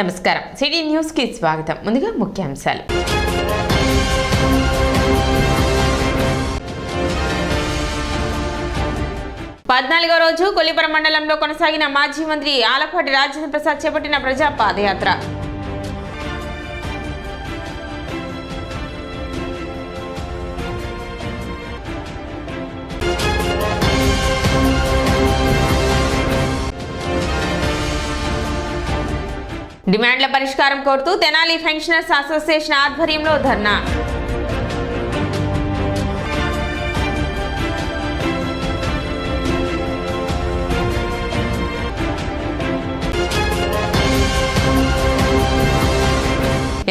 నమస్కారం city news కి స్వాగతం. ముందుగా ముఖ్యాంశాలు. పద్నాలుగో రోజు కొల్లిపురం మండలంలో కొనసాగిన మాజీ మంత్రి ఆలపాటి రాజేంద్ర ప్రసాద్ చేపట్టిన ప్రజా పాదయాత్ర. డిమాండ్ల పరిష్కారం కోరుతూ తెనాలి పెన్షనర్స్ అసోసియేషన్ ఆధ్వర్యంలో ధర్నా.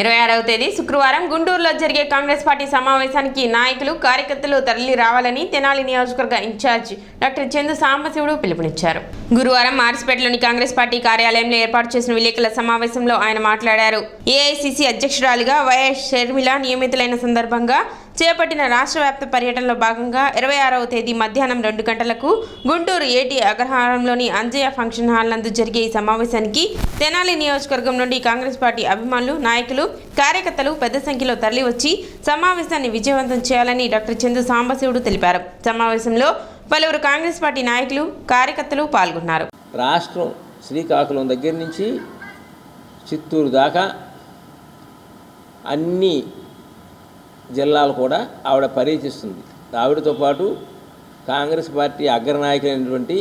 ఇరవై 26వ తేదీ శుక్రవారం గుంటూరులో జరిగే కాంగ్రెస్ పార్టీ సమావేశానికి నాయకులు కార్యకర్తలు తరలి రావాలని తెనాలి నియోజకవర్గ ఇన్ఛార్జ్ డాక్టర్ చందు సాంబశివుడు పిలుపునిచ్చారు. గురువారం మార్చిపేటలోని కాంగ్రెస్ పార్టీ కార్యాలయంలో ఏర్పాటు చేసిన విలేకరుల సమావేశంలో ఆయన మాట్లాడారు. ఏఐసిసి అధ్యక్షురాలిగా వైఎస్ షర్మిల నియమితులైన సందర్భంగా చేపట్టిన రాష్ట్ర వ్యాప్త పర్యటనలో భాగంగా 26వ తేదీ మధ్యాహ్నం 2 గంటలకు గుంటూరు ఏటీ అగ్రహారంలోని అంజయ్య ఫంక్షన్ హాల్ నందు జరిగే ఈ సమావేశానికి తెనాలి నియోజకవర్గం నుండి కాంగ్రెస్ పార్టీ అభిమానులు, నాయకులు, కార్యకర్తలు పెద్ద సంఖ్యలో తరలివచ్చి సమావేశాన్ని విజయవంతం చేయాలని డాక్టర్ చందు సాంబశివుడు తెలిపారు. సమావేశంలో పలువురు కాంగ్రెస్ పార్టీ నాయకులు, కార్యకర్తలు పాల్గొన్నారు. రాష్ట్రం శ్రీకాకుళం దగ్గర నుంచి చిత్తూరు దాకా అన్ని జిల్లాలు కూడా ఆవిడ పర్యటిస్తుంది. ఆవిడతో పాటు కాంగ్రెస్ పార్టీ అగ్రనాయకులైనటువంటి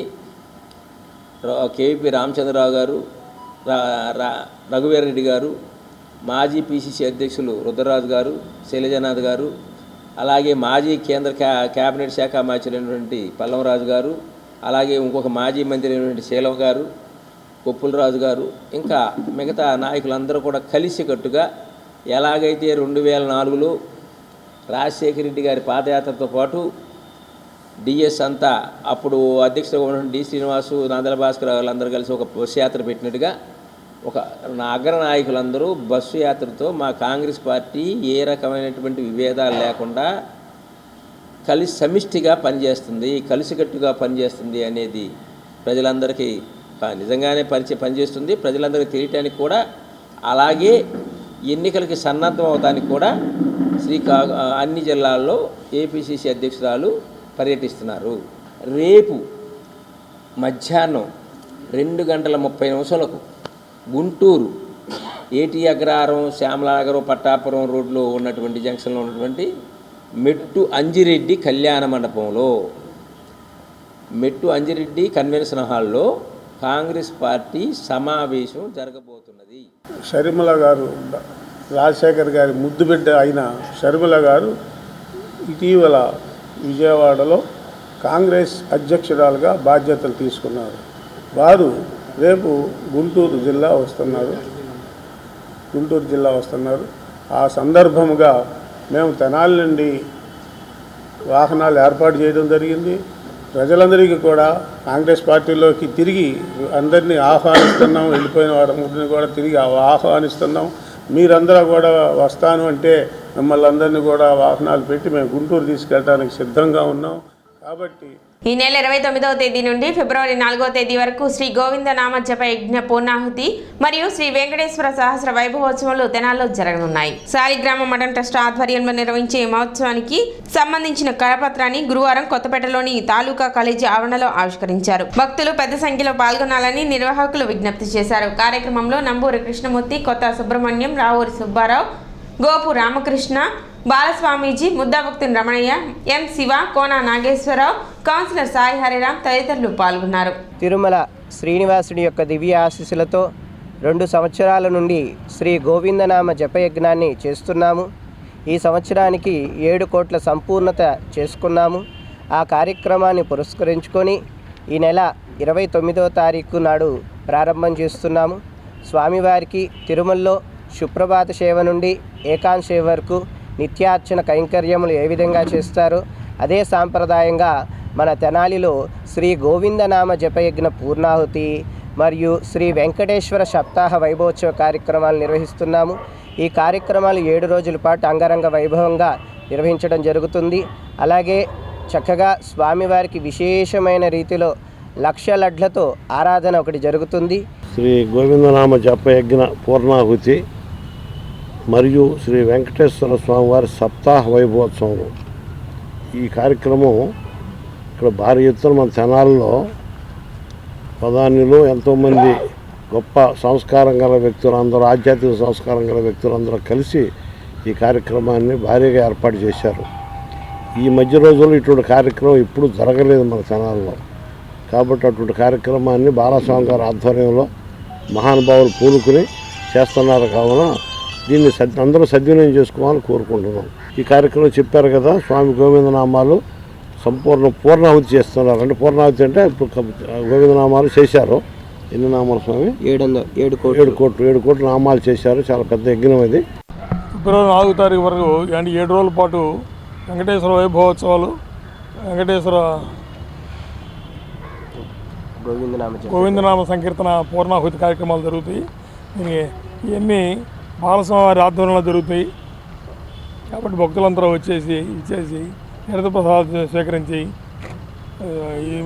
కేవీపీ రామచంద్రరావు గారు, రఘువీరారెడ్డి గారు, మాజీ పిసిసి అధ్యక్షులు రుద్రరాజు గారు, శైలజనాథ్ గారు, అలాగే మాజీ కేంద్ర కేబినెట్ శాఖ మంత్రి పల్లవరాజు గారు, అలాగే ఇంకొక మాజీ మంత్రి అయినటువంటి శీలవ గారు, కొప్పులరాజు గారు, ఇంకా మిగతా నాయకులందరూ కూడా కలిసికట్టుగా ఎలాగైతే 2004లో రాజశేఖర రెడ్డి గారి పాదయాత్రతో పాటు డిఎస్ అంతా అప్పుడు అధ్యక్షుడిగా ఉన్నటువంటి డి శ్రీనివాసు, నాదల భాస్కర్ వాళ్ళందరూ కలిసి ఒక బస్సు యాత్ర పెట్టినట్టుగా ఒక అగ్ర నాయకులందరూ బస్సు యాత్రతో మా కాంగ్రెస్ పార్టీ ఏ రకమైనటువంటి విభేదాలు లేకుండా కలిసి సమిష్టిగా పనిచేస్తుంది, కలిసికట్టుగా పనిచేస్తుంది అనేది ప్రజలందరికీ నిజంగానే పనిచేస్తుంది. ప్రజలందరికీ తెలియటానికి కూడా, అలాగే ఎన్నికలకి సన్నద్ధం అవడానికి కూడా అన్ని జిల్లాల్లో ఏపీసీసీ అధ్యక్షురాలు పర్యటిస్తున్నారు. రేపు మధ్యాహ్నం 2:30 గుంటూరు ఏటీ అగ్రహారం, శ్యామలానగరం, పట్టాపురం రోడ్లో ఉన్నటువంటి జంక్షన్లో ఉన్నటువంటి మెట్టు అంజిరెడ్డి కళ్యాణ మండపంలో, మెట్టు అంజిరెడ్డి కన్వెన్షన్ హాల్లో కాంగ్రెస్ పార్టీ సమావేశం జరగబోతున్నది. షర్మిల గారు, రాజశేఖర్ గారి ముద్దుబిడ్డ అయిన షర్మిల గారు ఇటీవల విజయవాడలో కాంగ్రెస్ అధ్యక్షురాలుగా బాధ్యతలు తీసుకున్నారు. వారు రేపు గుంటూరు జిల్లా వస్తున్నారు. ఆ సందర్భముగా మేము తెనాలి నుండి వాహనాలు ఏర్పాటు చేయడం జరిగింది. ప్రజలందరికీ కూడా కాంగ్రెస్ పార్టీలోకి తిరిగి అందరినీ ఆహ్వానిస్తున్నాం. వెళ్ళిపోయిన వారందరినీ కూడా తిరిగి ఆహ్వానిస్తున్నాం. మీరందరూ కూడా వస్తాను అంటే మిమ్మల్ని అందరినీ కూడా వాహనాలు పెట్టి మేము గుంటూరు తీసుకెళ్ళడానికి సిద్ధంగా ఉన్నాం. కాబట్టి ఈ నెల 29వ తేదీ నుండి ఫిబ్రవరి 4వ తేదీ వరకు శ్రీ గోవింద నామ జప యజ్ఞ పూర్ణాహుతి మరియు శ్రీ వెంకటేశ్వర సహస్ర వైభవోత్సవాలు తెనాల్లో జరగనున్నాయి. శాలిగ్రామ మఠం ట్రస్ట్ ఆధ్వర్యంలో నిర్వహించే మహోత్సవానికి సంబంధించిన కరపత్రాన్ని గురువారం కొత్తపేటలోని తాలూకా కాలేజీ ఆవరణలో ఆవిష్కరించారు. భక్తులు పెద్ద సంఖ్యలో పాల్గొనాలని నిర్వాహకులు విజ్ఞప్తి చేశారు. కార్యక్రమంలో నంబూరి కృష్ణమూర్తి, కొత్త సుబ్రహ్మణ్యం, రావూరి సుబ్బారావు, గోపు రామకృష్ణ, బాలస్వామీజీ, ముద్దాభక్తుని రమణయ్య, ఎం శివ, కోన నాగేశ్వరరావు, కౌన్సిలర్ సాయి హరిరామ్ తదితరులు పాల్గొన్నారు. తిరుమల శ్రీనివాసుడి యొక్క దివ్య ఆశీస్సులతో 2 సంవత్సరాల నుండి శ్రీ గోవిందనామ జపయజ్ఞాన్ని చేస్తున్నాము. ఈ సంవత్సరానికి 7 కోట్ల సంపూర్ణత చేసుకున్నాము. ఆ కార్యక్రమాన్ని పురస్కరించుకొని ఈ నెల 29వ తారీఖు నాడు ప్రారంభం చేస్తున్నాము. స్వామివారికి తిరుమలలో సుప్రభాత సేవ నుండి ఏకాంత సేవ వరకు నిత్యార్చన కైంకర్యములు ఏ విధంగా చేస్తారో అదే సాంప్రదాయంగా మన తెనాలిలో శ్రీ గోవిందనామ జపయజ్ఞ పూర్ణాహుతి మరియు శ్రీ వెంకటేశ్వర సప్తాహ వైభవోత్సవ కార్యక్రమాలు నిర్వహిస్తున్నాము. ఈ కార్యక్రమాలు 7 రోజుల పాటు అంగరంగ వైభవంగా నిర్వహించడం జరుగుతుంది. అలాగే చక్కగా స్వామివారికి విశేషమైన రీతిలో లక్ష లడ్లతో ఆరాధన ఒకటి జరుగుతుంది. శ్రీ గోవిందనామ జపయజ్ఞ పూర్ణాహుతి మరియు శ్రీ వెంకటేశ్వర స్వామివారి సప్తాహ వైభవోత్సవం. ఈ కార్యక్రమం ఇక్కడ భారీ ఎత్తున మన తెనాలిలో ప్రధానులు ఎంతోమంది గొప్ప సంస్కారం గల వ్యక్తులు అందరూ ఆధ్యాత్మిక సంస్కారం గల వ్యక్తులందరూ కలిసి ఈ కార్యక్రమాన్ని భారీగా ఏర్పాటు చేశారు. ఈ మధ్య రోజుల్లో ఇటువంటి కార్యక్రమం ఇప్పుడు జరగలేదు మన తెనాలిలో. కాబట్టి అటువంటి కార్యక్రమాన్ని బాలస్వామి గారి ఆధ్వర్యంలో మహానుభావులు పూనుకుని చేస్తున్నారు. కావున దీన్ని అందరూ సద్వినియోగం చేసుకోవాలని కోరుకుంటున్నాం. ఈ కార్యక్రమం చెప్పారు కదా, స్వామి గోవిందనామాలు పూర్ణాహుతి చేస్తున్నారు. అంటే పూర్ణాహుతి అంటే ఇప్పుడు గోవిందనామాలు చేశారు. ఎన్ని నామాలు స్వామి? 7 కోట్లు నామాలు చేశారు. చాలా పెద్ద యజ్ఞం అది. ఫిబ్రవరి 4 తారీఖు వరకు అంటే 7 రోజుల పాటు వెంకటేశ్వర వైభవోత్సవాలు, వెంకటేశ్వర గోవిందనామ సంకీర్తన పూర్ణాహుతి కార్యక్రమాలు జరుగుతాయి. ఇవన్నీ బాలస్వామి వారి ఆధ్వర్యంలో జరుగుతాయి. కాబట్టి భక్తులందరూ ఇచ్చేసి తీర్థ ప్రసాదం స్వీకరించి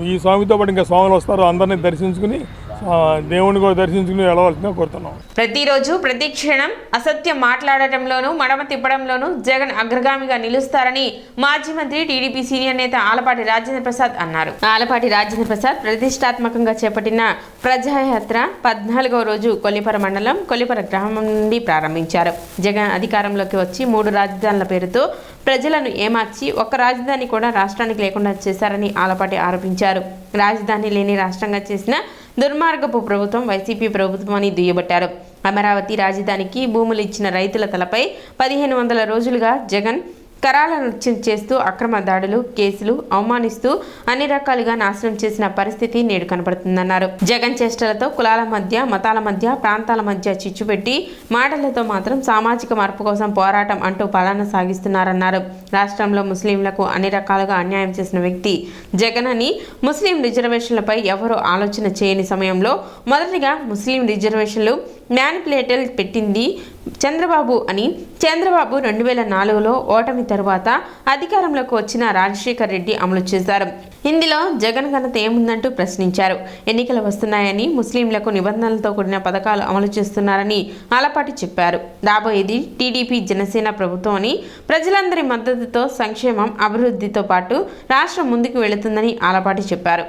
ఈ స్వామితో పాటు ఇంకా స్వాములు వస్తారు. అందరినీ దర్శించుకుని దేవుని కూడా దర్శించుకుని వెళ్ళవలసిందిగా కోరుతున్నాం. ప్రతిరోజు ప్రతి క్షణం అసత్యం మాట్లాడటంలోనూ మడమ తిప్పడంలోనూ జగన్ అగ్రగామిగా నిలుస్తారని మాజీ మంత్రి టీడీపీ సీనియర్ నేత ఆలపాటి రాజేంద్ర ప్రసాద్ అన్నారు. ఆలపాటి రాజేంద్ర ప్రసాద్ ప్రతిష్టాత్మకంగా చేపట్టిన ప్రజాయాత్ర 14వ రోజు కొల్లిపర మండలం కొల్లిపర గ్రామం నుండి ప్రారంభించారు. జగన్ అధికారంలోకి వచ్చి 3 రాజధానుల పేరుతో ప్రజలను ఏమార్చి ఒక్క రాజధాని కూడా రాష్ట్రానికి లేకుండా చేశారని ఆలపాటి ఆరోపించారు. రాజధాని లేని రాష్ట్రంగా చేసిన దుర్మార్గపు ప్రభుత్వం వైసీపీ ప్రభుత్వం అని దుయ్యబట్టారు. అమరావతి రాజధానికి భూములు ఇచ్చిన రైతుల తలపై 1500 రోజులుగా జగన్ కరాల నృత్యం చేస్తూ అక్రమ దాడులు, కేసులు, అవమానిస్తూ అన్ని రకాలుగా నాశనం చేసిన పరిస్థితి నేడు కనపడుతుందన్నారు. జగన్ చేష్టలతో కులాల మధ్య, మతాల మధ్య, ప్రాంతాల మధ్య చిచ్చుపెట్టి మాటలతో మాత్రం సామాజిక మార్పు కోసం పోరాటం అంటూ పాలన సాగిస్తున్నారన్నారు. రాష్ట్రంలో ముస్లింలకు అన్ని రకాలుగా అన్యాయం చేసిన వ్యక్తి జగన్ అని, ముస్లిం రిజర్వేషన్లపై ఎవరూ ఆలోచన చేయని సమయంలో మొదటిగా ముస్లిం రిజర్వేషన్లు మ్యానిపులేటర్ పెట్టింది చంద్రబాబు అని, చంద్రబాబు 2004లో ఓటమి తరువాత అధికారంలోకి వచ్చిన రాజశేఖర్ రెడ్డి అమలు చేశారు. ఇందులో జగన్ ఘనత ఏముందంటూ ప్రశ్నించారు. ఎన్నికలు వస్తున్నాయని ముస్లింలకు నిబంధనలతో కూడిన పథకాలు అమలు చేస్తున్నారని ఆలపాటి చెప్పారు. రాబోయేది టీడీపీ జనసేన ప్రభుత్వం అని, ప్రజలందరి మద్దతుతో సంక్షేమం, అభివృద్ధితో పాటు రాష్ట్రం ముందుకు వెళుతుందని ఆలపాటి చెప్పారు.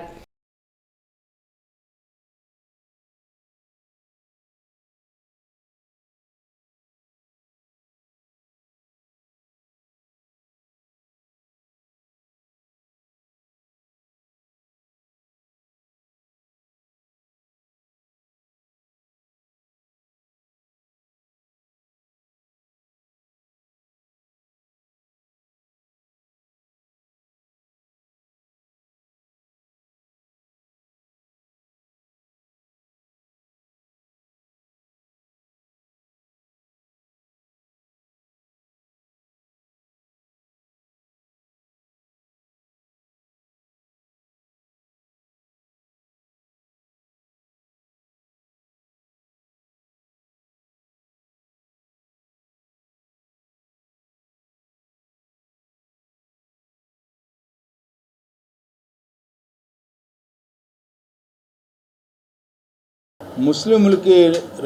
ముస్లింలకి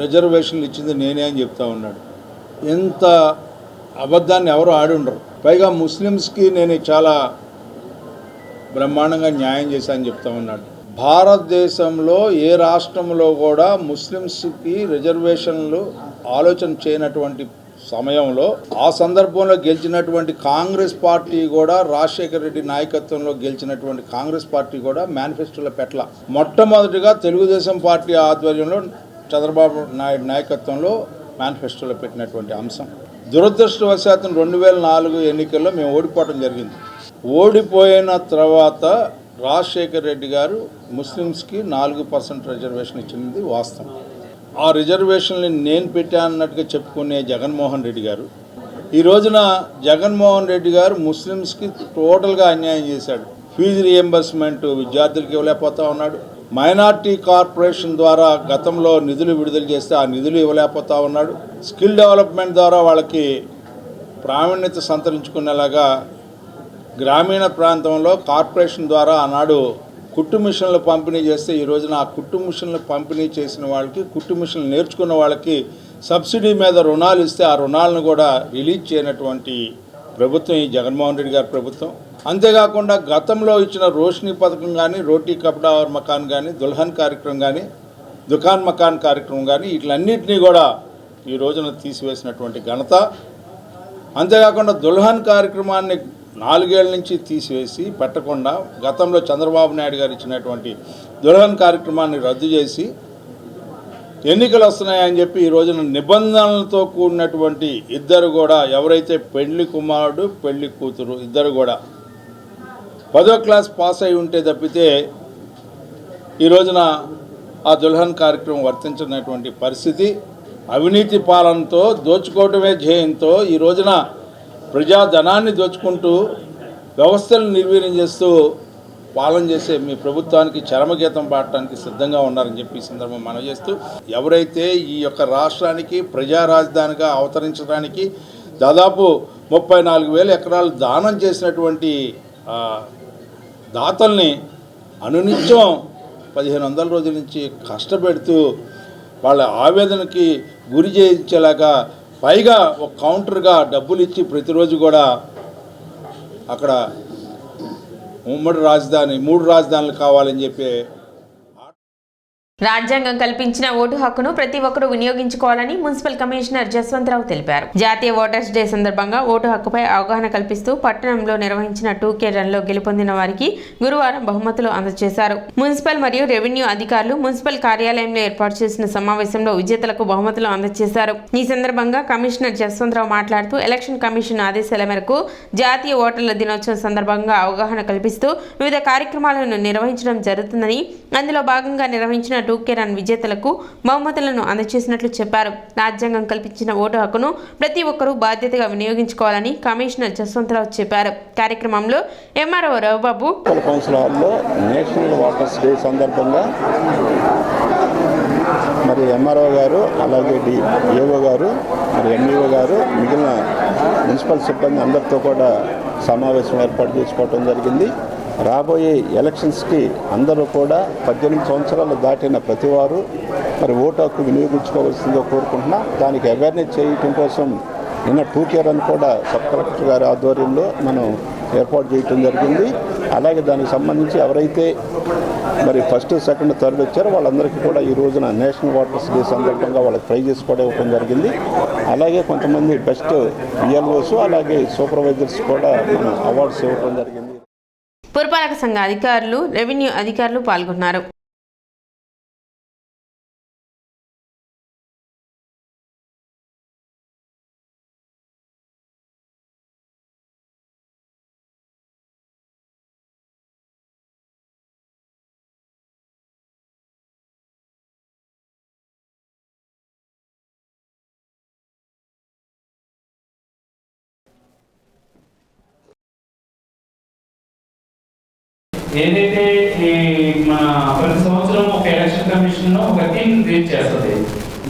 రిజర్వేషన్లు ఇచ్చింది నేనే అని చెప్తా ఉన్నాడు. ఎంత అబద్ధాన్ని ఎవరు ఆడి ఉండరు. పైగా ముస్లిమ్స్కి నేను చాలా బ్రహ్మాండంగా న్యాయం చేశానని చెప్తా ఉన్నాడు. భారతదేశంలో ఏ రాష్ట్రంలో కూడా ముస్లిమ్స్కి రిజర్వేషన్లు ఆలోచన చేయనటువంటి సమయంలో ఆ సందర్భంలో గెలిచినటువంటి కాంగ్రెస్ పార్టీ కూడా, రాజశేఖర రెడ్డి నాయకత్వంలో గెలిచినటువంటి కాంగ్రెస్ పార్టీ కూడా మేనిఫెస్టోలో పెట్టల. మొట్టమొదటిగా తెలుగుదేశం పార్టీ ఆధ్వర్యంలో చంద్రబాబు నాయుడు నాయకత్వంలో మేనిఫెస్టోలో పెట్టినటువంటి అంశం. దురదృష్టవశాత్తు 2004 ఎన్నికల్లో మేము ఓడిపోవడం జరిగింది. ఓడిపోయిన తర్వాత రాజశేఖర రెడ్డి గారు ముస్లిమ్స్కి 4% రిజర్వేషన్ ఇచ్చింది వాస్తవం. ఆ రిజర్వేషన్ని నేను పెట్టానన్నట్టుగా చెప్పుకునే జగన్మోహన్ రెడ్డి గారు ఈ రోజున జగన్మోహన్ రెడ్డి గారు ముస్లిమ్స్కి టోటల్గా అన్యాయం చేశాడు. ఫీజు రియంబర్స్మెంట్ విద్యార్థులకి ఇవ్వలేకపోతా ఉన్నాడు. మైనార్టీ కార్పొరేషన్ ద్వారా గతంలో నిధులు విడుదల చేస్తే ఆ నిధులు ఇవ్వలేకపోతా ఉన్నాడు. స్కిల్ డెవలప్మెంట్ ద్వారా వాళ్ళకి ప్రావీణ్యత సంతరించుకునేలాగా గ్రామీణ ప్రాంతంలో కార్పొరేషన్ ద్వారా ఆనాడు కుట్టు మిషన్లు పంపిణీ చేస్తే ఈ రోజున ఆ కుట్టు మిషన్లు పంపిణీ చేసిన వాళ్ళకి, కుట్టు మిషన్లు నేర్చుకున్న వాళ్ళకి సబ్సిడీ మీద రుణాలు ఇస్తే ఆ రుణాలను కూడా రిలీజ్ చేయనటువంటి ప్రభుత్వం ఈ జగన్మోహన్ రెడ్డి గారి ప్రభుత్వం. అంతేకాకుండా గతంలో ఇచ్చిన రోషిని పథకం కానీ, రోటీ కపడా और మకాన్ కానీ, దుల్హన్ కార్యక్రమం కానీ, దుకాన్ మకాన్ కార్యక్రమం కానీ వీటిలన్నింటినీ కూడా ఈ రోజున తీసివేసినటువంటి ఘనత. అంతేకాకుండా దుల్హన్ కార్యక్రమాన్ని 4 ఏళ్ల నుంచి తీసివేసి పెట్టకుండా గతంలో చంద్రబాబు నాయుడు గారు ఇచ్చినటువంటి దుల్హన్ కార్యక్రమాన్ని రద్దు చేసి ఎన్నికలు వస్తున్నాయని చెప్పి ఈ రోజున నిబంధనలతో కూడినటువంటి ఇద్దరు కూడా ఎవరైతే పెళ్లి కుమారుడు పెళ్లి కూతురు ఇద్దరు కూడా 10వ క్లాస్ పాస్ అయి ఉంటే తప్పితే ఈ రోజున ఆ దుల్హన్ కార్యక్రమం వర్తించినటువంటి పరిస్థితి. అవినీతి పాలనతో దోచుకోవటమే ధ్యేయంతో ఈ రోజున ప్రజాధనాన్ని దోచుకుంటూ వ్యవస్థలను నిర్వీర్యం చేస్తూ పాలన చేసే మీ ప్రభుత్వానికి చరమగీతం పాడటానికి సిద్ధంగా ఉన్నారని చెప్పి ఈ సందర్భం మనవి చేస్తూ, ఎవరైతే ఈ యొక్క రాష్ట్రానికి ప్రజా రాజధానిగా అవతరించడానికి దాదాపు 34,000 ఎకరాలు దానం చేసినటువంటి దాతల్ని అనునిత్యం 1500 రోజుల నుంచి కష్టపెడుతూ వాళ్ళ ఆవేదనకి గురి చేయించేలాగా పైగా ఒక కౌంటర్గా డబ్బులు ఇచ్చి ప్రతిరోజు కూడా అక్కడ ఉమ్మడి రాజధాని 3 రాజధానులు కావాలని చెప్పి రాజ్యాంగం కల్పించిన ఓటు హక్కును ప్రతి ఒక్కరూ వినియోగించుకోవాలని మున్సిపల్ కమిషనర్ జస్వంతరావు తెలిపారు. జాతీయ ఓటర్స్ డే సందర్భంగా ఓటు హక్కుపై అవగాహన కల్పిస్తూ పట్టణంలో నిర్వహించిన 2K రన్లో గెలుపొందిన వారికి గురువారం బహుమతులు అందజేశారు. మున్సిపల్ మరియు రెవెన్యూ అధికారులు మున్సిపల్ కార్యాలయంలో ఏర్పాటు చేసిన సమావేశంలో విజేతలకు బహుమతులు అందజేశారు. ఈ సందర్భంగా కమిషనర్ జస్వంతరావు మాట్లాడుతూ ఎలక్షన్ కమిషన్ ఆదేశాల మేరకు జాతీయ ఓటర్ల దినోత్సవం సందర్భంగా అవగాహన కల్పిస్తూ వివిధ కార్యక్రమాలను నిర్వహించడం జరుగుతుందని, అందులో భాగంగా నిర్వహించిన 2K రన్ విజేతలకు బహుమతులను అందజేసినట్లు చెప్పారు. రాజ్యాంగం కల్పించిన ఓటు హక్కును ప్రతి ఒక్కరూ బాధ్యతగా వినియోగించుకోవాలని కమిషనర్ జస్వంతరావు చెప్పారు. కార్యక్రమంలో ఎంఆర్ఓ రవిబాబు కౌన్సిల్ హాల్లో నేషనల్ వాటర్స్ డే సందర్భంగా మరి ఎంఆర్ఓ గారు, అలాగే ఏఓ గారు, మరి ఎంఈఓ గారు, మిగిలిన మున్సిపల్ సిబ్బంది అందరితో కూడా సమావేశం ఏర్పాటు చేసుకోవడం జరిగింది. రాబోయే ఎలక్షన్స్కి అందరూ కూడా 18 సంవత్సరాలు దాటిన ప్రతివారు మరి ఓటు హక్కు వినియోగించుకోవాల్సిందిగా కోరుకుంటున్నా. దానికి అవేర్నెస్ చేయటం కోసం నిన్న 2K రన్ కూడా సబ్ కలెక్టర్ గారి ఆధ్వర్యంలో మనం ఏర్పాటు చేయటం జరిగింది. అలాగే దానికి సంబంధించి ఎవరైతే మరి ఫస్ట్, సెకండ్, థర్డ్ వచ్చారో వాళ్ళందరికీ కూడా ఈ రోజున నేషనల్ వాటర్స్ డే సందర్భంగా వాళ్ళకి ప్రైజెస్ కూడా ఇవ్వడం జరిగింది. అలాగే కొంతమంది బెస్ట్ విఎల్ఓస్, అలాగే సూపర్వైజర్స్ కూడా మనం అవార్డ్స్ ఇవ్వడం జరిగింది. పురపాలక సంఘ అధికారులు, రెవెన్యూ అధికారులు పాల్గొన్నారు. ఏదైతే మన ప్రతి సంవత్సరం ఒక ఎలక్షన్ కమిషన్ ఒక థీమ్ క్రియేట్ చేస్తుంది.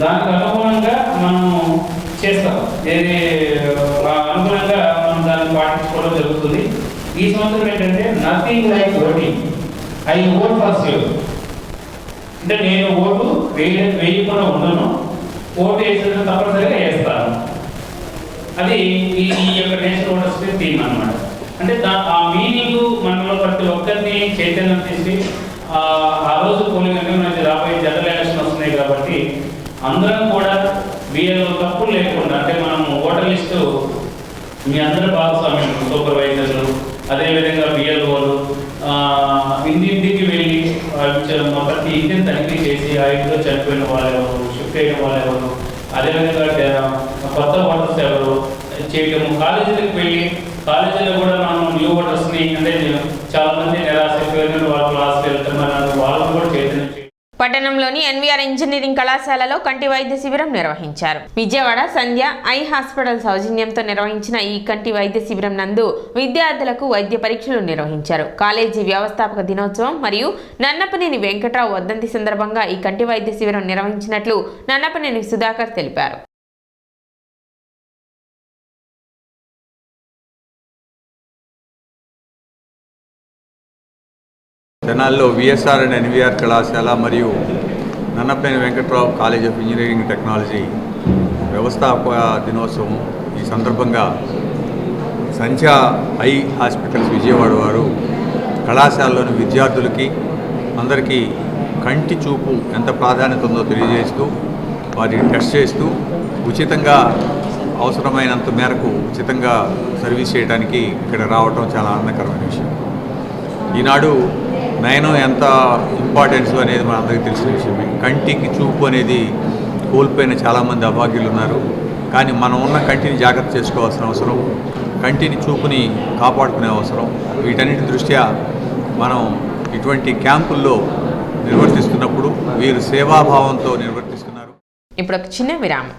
దానికి అనుగుణంగా మనం చేస్తాం. ఏది అనుగుణంగా మనం దాన్ని పాటించుకోవడం జరుగుతుంది. ఈ సంవత్సరం ఏంటంటే nothing like voting, I vote for you. అంటే నేను ఓటు వేయకుండా ఉండను, ఓటు వేసిన తప్పనిసరిగా వేస్తాను. అది ఈ యొక్క నేషనల్ ఓటర్స్ డే థీమ్ అన్నమాట. అంటే ఆ మీనింగ్ మనలో ప్రతి ఒక్కరిని చైతన్యం చేసి ఆ రోజు పోలింగ్ అంటే మనకి రాబోయే జనరల్ ఎలక్షన్ వస్తున్నాయి కాబట్టి అందరం కూడా వీళ్ళ తప్పులు లేకుండా, అంటే మనం ఓటర్ లిస్టు మీ అందరూ భాగస్వామ్యం, సూపర్వైజర్లు, అదేవిధంగా బిఎల్ఓలు ఇంటింటికి వెళ్ళి ప్రతి ఇంటిని తనిఖీ చేసి ఆ ఇంట్లో చనిపోయిన వాళ్ళు ఎవరు, షిఫ్ట్ అయిన వాళ్ళు ఎవరు, అదేవిధంగా కొత్త ఓటర్స్ ఎవరు చేయటము, కాలేజీలకు వెళ్ళి కాలేజీలో కూడా మనం న్యూ ఓటర్స్ని, అంటే చాలా మంది నిరాశపోయిన వాళ్ళ క్లాస్కి వెళ్తున్నారు, వాళ్ళని కూడా చైతన్యం. పట్టణంలోని ఎన్వీఆర్ ఇంజనీరింగ్ కళాశాలలో కంటి వైద్య శిబిరం నిర్వహించారు. విజయవాడ సంధ్య ఐ హాస్పిటల్ సౌజన్యంతో నిర్వహించిన ఈ కంటి వైద్య శిబిరం నందు విద్యార్థులకు వైద్య పరీక్షలు నిర్వహించారు. కాలేజీ వ్యవస్థాపక దినోత్సవం మరియు నన్నపనేని వెంకట్రావు వర్ధంతి సందర్భంగా ఈ కంటి వైద్య శిబిరం నిర్వహించినట్లు నన్నపనేని సుధాకర్ తెలిపారు. తెనాలిలో విఎస్ఆర్ అండ్ ఎన్విఆర్ కళాశాల మరియు Nannapaneni Venkatrao college of engineering technology వ్యవస్థాపక దినోత్సవం ఈ సందర్భంగా సంధ్యా ఐ హాస్పిటల్స్ విజయవాడ వారు కళాశాలలోని విద్యార్థులకి అందరికీ కంటి చూపు ఎంత ప్రాధాన్యత ఉందో తెలియజేస్తూ వారిని టెస్ట్ చేస్తూ ఉచితంగా అవసరమైనంత మేరకు ఉచితంగా సర్వీస్ చేయడానికి ఇక్కడ రావటం చాలా ఆనందకరమైన విషయం. ఈనాడు నయనం ఎంత ఇంపార్టెన్స్ అనేది మన అందరికీ తెలిసిన విషయమే. కంటికి చూపు అనేది కోల్పోయిన చాలామంది అభాగ్యులు ఉన్నారు. కానీ మనం ఉన్న కంటిని జాగ్రత్త చేసుకోవాల్సిన అవసరం, కంటిని చూపుని కాపాడుకునే అవసరం. వీటన్నిటి దృష్ట్యా మనం ఇటువంటి క్యాంపుల్లో నిర్వర్తిస్తున్నప్పుడు వీరు సేవాభావంతో నిర్వర్తిస్తున్నారు. ఇప్పుడు ఒక చిన్న విరామం.